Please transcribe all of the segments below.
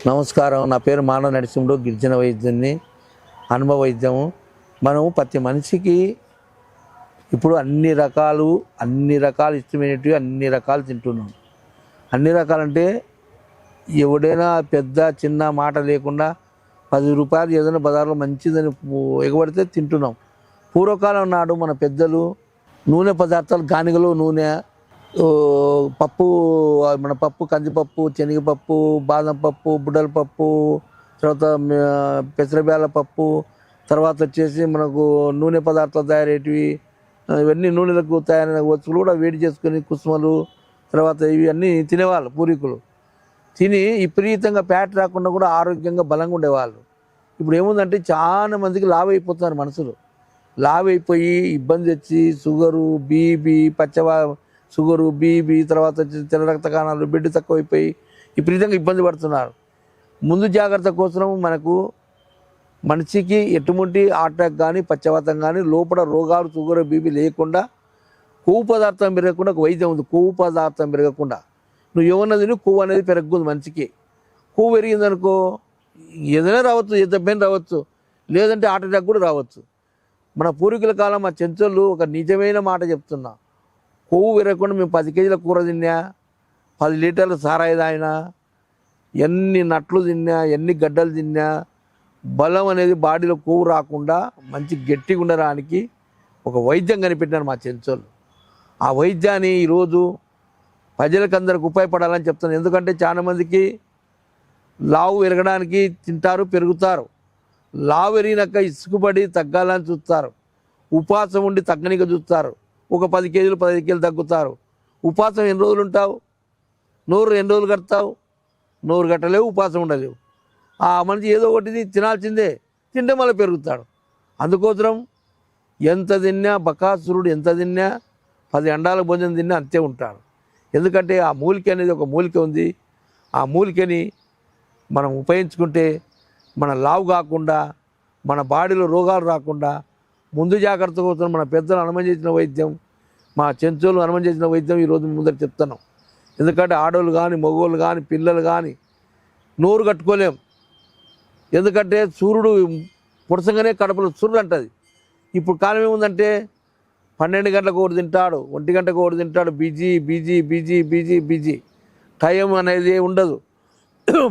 నమస్కారం. నా పేరు మానవ నరసింహుడు, గిరిజన వైద్యుని, అనుభవ వైద్యము. మనం ప్రతి మనిషికి ఇప్పుడు అన్ని రకాలు ఇష్టమైనవి అన్ని రకాలు తింటున్నాం. అన్ని రకాలంటే ఎవడైనా పెద్ద చిన్న మాట లేకుండా 10 రూపాయలు ఏదైనా బజార్లో మంచిదని ఎగబడితే తింటున్నాం. పూర్వకాలం నాడు మన పెద్దలు నూనె పదార్థాలు, గానిగలు నూనె, పప్పు, మన పప్పు, కందిపప్పు, శనగపప్పు, బాదం పప్పు, బుడ్డల పప్పు, తర్వాత పెసరబేళ్ళ పప్పు, తర్వాత వచ్చేసి మనకు నూనె పదార్థాలు తయారయ్యేటివి, ఇవన్నీ నూనెలకు తయారైన వస్తువులు కూడా వేడి చేసుకొని కుసుమలు, తర్వాత ఇవి అన్నీ తినేవాళ్ళు పూర్వీకులు. తిని విపరీతంగా ఫ్యాట్ రాకుండా కూడా ఆరోగ్యంగా బలంగా ఉండేవాళ్ళు. ఇప్పుడు ఏముందంటే చాలా మందికి లావు అయిపోతున్నారు మనుషులు. లావు అయిపోయి ఇబ్బంది వచ్చి షుగరు, బీపీ, షుగరు, బీపీ, తర్వాత తెల్ల రక్త కణాలు, బ్లడ్ తక్కువైపోయి విపరీతంగా ఇబ్బంది పడుతున్నారు. ముందు జాగ్రత్త కోసం మనకు మనిషికి ఎటువంటి అటాక్ కానీ పక్షవాతం కానీ లోపల రోగాలు షుగర్ బీపీ లేకుండా కొవ్వు పదార్థం పెరగకుండా ఒక వైద్యం ఉంది. కొవ్వు పదార్థం పెరగకుండా నువ్వు ఏమన్నా తిని కొవ్వు అనేది పెరగదు. మనిషికి కొవ్వు పెరిగిందనుకో ఏదైనా రావచ్చు, ఏ దెబ్బైనా రావచ్చు, లేదంటే హార్ట్ అటాక్ కూడా రావచ్చు. మన పూర్వీకుల కాలం మా చెంచోళ్ళు ఒక నిజమైన మాట చెప్తున్నా, కొవ్వు పెరగకుండా మేము 10 కేజీల కూర తిన్నా, 10 లీటర్ల సారాయి తాగినా, ఎన్ని నట్లు తిన్నా, ఎన్ని గడ్డలు తిన్నా, బలం అనేది బాడీలో కొవ్వు రాకుండా మంచి గట్టిగా ఉండడానికి ఒక వైద్యం కనిపెట్టినారు మా చెంచోళ్ళు. ఆ వైద్యాన్ని ఈరోజు ప్రజలకు అందరికి ఉపయోగపడాలని చెప్తాను. ఎందుకంటే చాలామందికి లావు పెరగడానికి తింటారు, పెరుగుతారు. లావు పెరిగినాక ఇసుకుపడి తగ్గాలని చూస్తారు, ఉపవాసం ఉండి తగ్గనిక చూస్తారు. ఒక 10 కేజీలు 15 కేజీలు తగ్గుతారు. ఉపవాసం ఎన్ని రోజులు ఉంటావు? నోరు ఎన్ని రోజులు కడతావు? నోరు కట్టలేవు, ఉపవాసం ఉండలేవు. ఆ మనిషి ఏదో ఒకటి తినాల్సిందే, తింటే మళ్ళీ పెరుగుతాడు. అందుకోసం ఎంత తిన్నా, బకాసురుడు ఎంత తిన్నా, 10 అండాల భోజనం తిన్నా అంతే ఉంటాడు. ఎందుకంటే ఆ మూలిక అనేది ఒక మూలిక ఉంది. ఆ మూలికని మనం ఉపయోగించుకుంటే మన లావు కాకుండా, మన బాడీలో రోగాలు రాకుండా ముందు జాగ్రత్త కోసం మన పెద్దలు అనుమతి చేసిన వైద్యం, మా చెంచోళ్ళు అనుమతి చేసిన వైద్యం ఈరోజు ముందర చెప్తున్నాం. ఎందుకంటే ఆడవాళ్ళు కానీ, మగవాళ్ళు కానీ, పిల్లలు కానీ నోరు కట్టుకోలేం. ఎందుకంటే సూర్యుడు పుడసంగానే కడుపులో సూర్యుడు అంటుంది. ఇప్పుడు కాలం ఏముందంటే 12 గంటలకు ఒకటి తింటాడు, 1 గంటకు ఒకటి తింటాడు. Busy busy busy busy busy, time అనేది ఉండదు.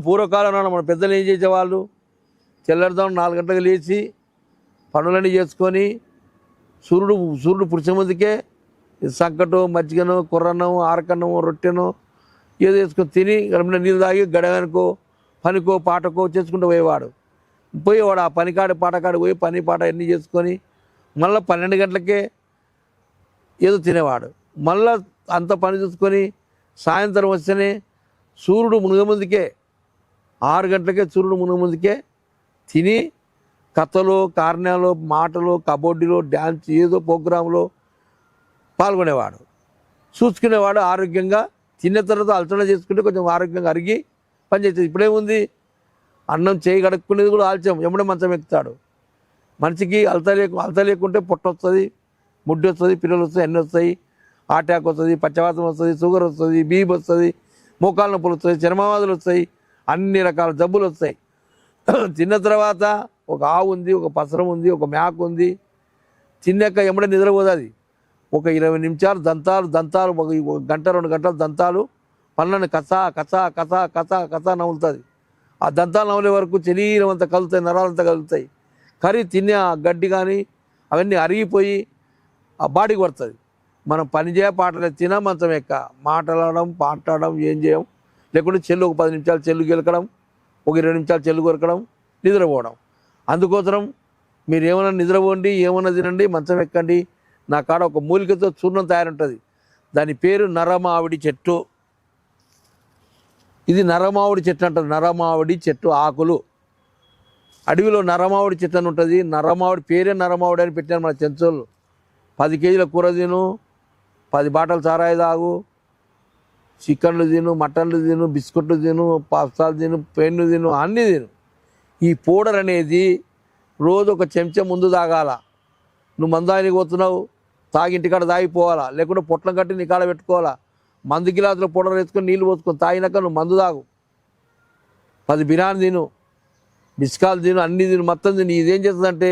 పూర్వకాలంలో మన పెద్దలు ఏం చేసేవాళ్ళు, తెల్లవారుదాం 4 గంటలకు లేచి పనులన్నీ చేసుకొని సూర్యుడు పుడిచే ముందుకే సంకటో, మజ్జిగనో, కుర్రన్నో, ఆరకన్నమో, రొట్టెనో ఏదో వేసుకొని తిని గడిపిన నీళ్ళు తాగి గడవనుకో, పనికో, పాటకో చేసుకుంటూ పోయేవాడు. ఆ పనికాడు పాటకాడు పోయి పని పాట అన్నీ చేసుకొని మళ్ళీ 12 గంటలకే ఏదో తినేవాడు. మళ్ళీ అంత పని చూసుకొని సాయంత్రం వస్తేనే సూర్యుడు మునగముందుకే 6 గంటలకే సూర్యుడు మునగముందుకే తిని కథలో, కార్యాలో, మాటలో, కబడ్డీలో, డ్యాన్స్ ఏదో ప్రోగ్రాంలో పాల్గొనేవాడు, చూసుకునేవాడు. ఆరోగ్యంగా తిన్న తర్వాత అల్చన చేసుకుంటే కొంచెం ఆరోగ్యంగా అరిగి పనిచేసేది. ఇప్పుడేముంది, అన్నం చేయి కడుక్కునేది కూడా ఆల్చాం, ఎమ్మడే మంచం ఎక్కుతాడు. మనిషికి అలత లేకుంటే పొట్ట వస్తుంది, ముడ్డి వస్తుంది, పిల్లలు వస్తాయి, అన్నీ వస్తాయి. అటాక్ వస్తుంది, పక్షవాతం వస్తుంది, షుగర్ వస్తుంది, బీపీ వస్తుంది, మోకాళ్ళ నొప్పులు వస్తాయి, చర్మవాదులు వస్తాయి, అన్ని రకాల జబ్బులు వస్తాయి. తిన్న తర్వాత ఒక ఆవు ఉంది, ఒక పసరం ఉంది, ఒక మేక ఉంది. తిన్నాక ఎమ్మడే నిద్రపోతుంది. ఒక 20 నిమిషాలు దంతాలు ఒక గంట 2 గంటలు దంతాలు పళ్ళని కసా కసా కసా కసా కసా నవ్వులుతుంది. ఆ దంతాలు నవ్వులే వరకు శరీరం అంతా కలుగుతాయి, నరాలంతా కలుగుతాయి. కర్రీ తినే ఆ గడ్డి కానీ అవన్నీ అరిగిపోయి ఆ బాడీకి పడుతుంది. మనం పని చేయ పాటలు తిన మంచం ఎక్క మాట్లాడడం ఏం చేయం. లేకుంటే చెల్లు ఒక 10 నిమిషాలు చెల్లు గెలకడం, ఒక 20 నిమిషాలు చెల్లు కొరకడం, నిద్రపోవడం. అందుకోసం మీరు ఏమైనా నిద్రపోండి, ఏమైనా తినండి, మంచం ఎక్కండి. నా కాడ ఒక మూలికతో చూర్ణం తయారుంటుంది, దాని పేరు నరమావిడి చెట్టు. ఇది నరమావిడి చెట్టు అంటారు. నరమావిడి చెట్టు ఆకులు. అడవిలో నరమావిడి చెట్టు అని ఉంటుంది. నరమావిడి పేరే నరమావిడి అని పెట్టారు మన చెంచోళ్ళు. 10 కేజీల కూర తిను, 10 బాటలు సారాయి తాగు, చికెన్లు తిను, మటన్లు తిను, బిస్కెట్లు తిను, పాస్తాలు తిను, పెన్ను తిను, అన్నీ తిను. ఈ పౌడర్ అనేది రోజు ఒక చెంచా ముందు తాగాల. నువ్వు మందానికి పోతున్నావు, తాగి ఇంటికాడ తాగిపోవాలా, లేకుంటే పొట్లం కట్టి నీ కాడ పెట్టుకోవాలా. మందు గిలాసులో పౌడర్ వేసుకొని నీళ్ళు పోసుకొని తాగినాక నువ్వు మందు తాగు. 10 బిర్యానీ తిను, బిస్కాలు తిను, అన్ని తిను, మొత్తం తిను. ఇదేం చేస్తుందంటే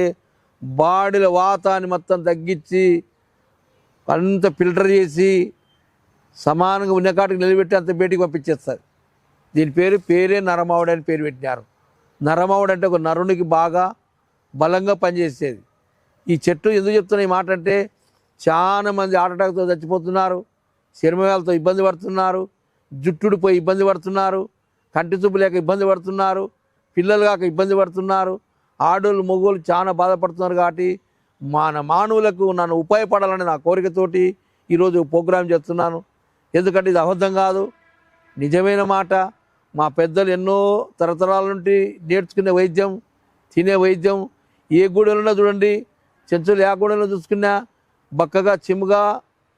బాడీలో వాతాన్ని మొత్తం తగ్గించి అంత ఫిల్టర్ చేసి సమానంగా ఉన్న కాటికి నిలబెట్టి అంత బయటికి పంపించేస్తారు. దీని పేరే నరమావుడు అని పేరు పెట్టినారు. నరమావుడు అంటే ఒక నరునికి బాగా బలంగా పనిచేసేది. ఈ చెట్టు ఎందుకు చెప్తున్నా ఈ మాట అంటే చాలా మంది హార్ట్ అటాక్తో చచ్చిపోతున్నారు, చర్మవేలతో ఇబ్బంది పడుతున్నారు, జుట్టుడిపోయి ఇబ్బంది పడుతున్నారు, కంటి చూపు లేక ఇబ్బంది పడుతున్నారు, పిల్లలు కాక ఇబ్బంది పడుతున్నారు, ఆడోళ్ళు మగోళ్ళు చాలా బాధపడుతున్నారు. కాబట్టి మానవులకు నన్ను ఉపయోగపడాలని నా కోరికతోటి ఈరోజు ప్రోగ్రాం చేస్తున్నాను. ఎందుకంటే ఇది అబద్ధం కాదు, నిజమైన మాట. మా పెద్దలు ఎన్నో తరతరాల నుండి నేర్చుకునే వైద్యం, తినే వైద్యం. ఏ గూడెలున్నా చూడండి, చెంచులు ఏ గూడెలో చూసుకున్నా బక్కగా చిమ్ముగా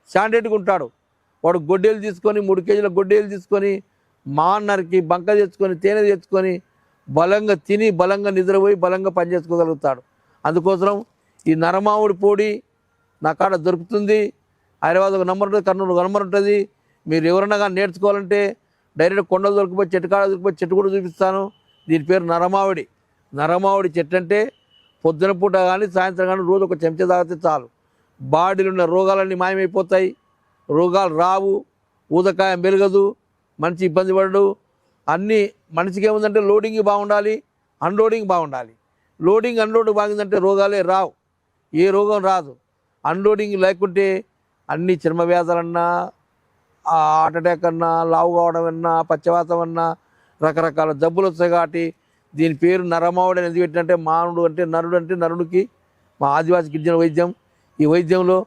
శాండెడ్గా ఉంటాడు. వాడు గొడ్డేలు తీసుకొని 3 కేజీల గొడ్డేలు తీసుకొని మాన్నరికి బంక తెచ్చుకొని తేనె తెచ్చుకొని బలంగా తిని బలంగా నిద్రపోయి బలంగా పనిచేసుకోగలుగుతాడు. అందుకోసం ఈ నరమావుడి పొడి నా కాడ దొరుకుతుంది. హైదరాబాద్ ఒక నంబర్ ఉంటుంది, కర్నూలు ఒక నంబర్ ఉంటుంది. మీరు ఎవరన్నా కానీ నేర్చుకోవాలంటే డైరెక్ట్ కొండలు దొరికిపోయి చెట్టు కాడ దొరికిపోయి చెట్టు కూడా చూపిస్తాను. దీని పేరు నరమావిడి. నరమావిడి చెట్టు అంటే పొద్దున పూట కానీ సాయంత్రం కానీ రోజు ఒక చెంచా తాగితే చాలు, బాడీలో ఉన్న రోగాలన్నీ మాయమైపోతాయి. రోగాలు రావు, ఊదకాయం పెరగదు, మనిషి ఇబ్బంది పడడు. అన్నీ మనిషికి ఏముందంటే లోడింగ్ బాగుండాలి, అన్లోడింగ్ బాగుండాలి. లోడింగ్ అన్లోడింగ్ బాగుందంటే రోగాలే రావు, ఏ రోగం రాదు. అన్లోడింగ్ లేకుంటే అన్ని చర్మ వ్యాధులన్నా, హార్ట్ అటాక్ అన్నా, లావు కావడం అన్నా, పచ్చవాతం అన్నా రకరకాల జబ్బులు వస్తాయి. కాబట్టి దీని పేరు నరమావుడు అని ఎందుకు పెట్టినంటే మానవుడు అంటే నరుడు అంటే నరుడికి మా ఆదివాసి గిరిజన వైద్యం. ఈ వైద్యంలో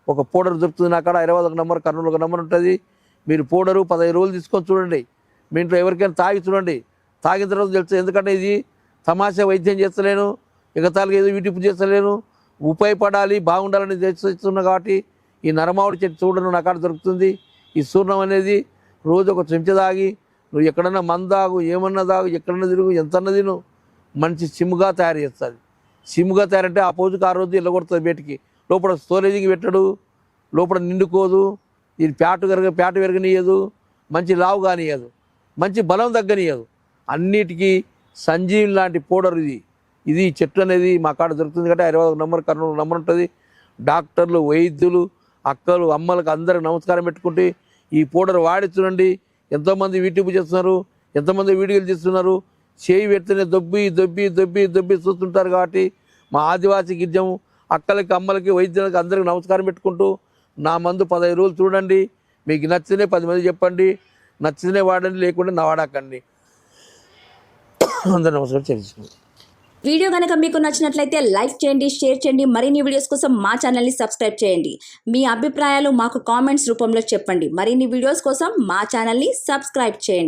ఒక పౌడర్ దొరుకుతుంది. నా కాడ హైదరాబాద్ ఒక నంబర్, కర్నూలు ఒక నంబర్ ఉంటుంది. మీరు పౌడరు 15 రోజులు తీసుకొని చూడండి. మీ ఇంట్లో ఎవరికైనా తాగి చూడండి, తాగిన తర్వాత తెలుస్తుంది. ఎందుకంటే ఇది తమాషా వైద్యం చేస్తలేను, ఎగతాళిగా ఏదో యూట్యూబ్ చేస్తలేను, ఉపయోగపడాలి బాగుండాలని చేస్తున్నా. కాబట్టి ఈ నరమావుడి చెట్టు చూడను నా కాడ దొరుకుతుంది. ఈ చూర్ణం అనేది రోజు ఒక చెంచా తాగి నువ్వు ఎక్కడన్నా మందాగు, ఏమన్నా తాగు, ఎక్కడన్నా తిరుగు, ఎంతన్నా తిను, మంచి సిమ్గా తయారు చేస్తుంది. సిమ్గా తయారంటే ఆ రోజుకి ఆ రోజు వెళ్ళగొడుతుంది బయటికి. లోపల స్టోరేజింగ్ పెట్టడు, లోపల నిండుకోదు, ఇది ప్యాటు పెరగనీయదు, మంచి లావు కానియదు, మంచి బలం తగ్గనీయదు. అన్నిటికీ సంజీవ్ లాంటి పౌడర్ ఇది చెట్టు అనేది మా కాడ దొరుకుతుంది. కాబట్టి హైదరాబాద్ నంబర్, కర్నూలు నంబర్ ఉంటుంది. డాక్టర్లు, వైద్యులు, అక్కలు, అమ్మలకు అందరికి నమస్కారం పెట్టుకుంటే ఈ పౌడర్ వాడి చూడండి. ఎంతోమంది యూట్యూబ్ చేస్తున్నారు, ఎంతోమంది వీడియోలు చేస్తున్నారు. చేయి పెడితేనే దొబ్బి దొబ్బి దొబ్బి దొబ్బి చూస్తుంటారు. కాబట్టి మా ఆదివాసీ గిరిజం అక్కలకి, అమ్మలకి, వైద్యులకి అందరికి నమస్కారం పెట్టుకుంటూ నా మందు 15 రోజులు చూడండి. మీకు నచ్చితేనే 10 మంది చెప్పండి, నచ్చితేనే వాడండి, లేకుంటే నా వాడకండి. అందరూ నమస్కారం తెలుసుకోండి. వీడియో కనుక మీకు నచ్చినట్లయితే లైక్ చేయండి, షేర్ చేయండి. మరిన్ని వీడియోస్ కోసం మా ఛానల్ని సబ్స్క్రైబ్ చేయండి. మీ అభిప్రాయాలు మాకు కామెంట్స్ రూపంలో చెప్పండి. మరిన్ని వీడియోస్ కోసం మా ఛానల్ని సబ్స్క్రైబ్ చేయండి.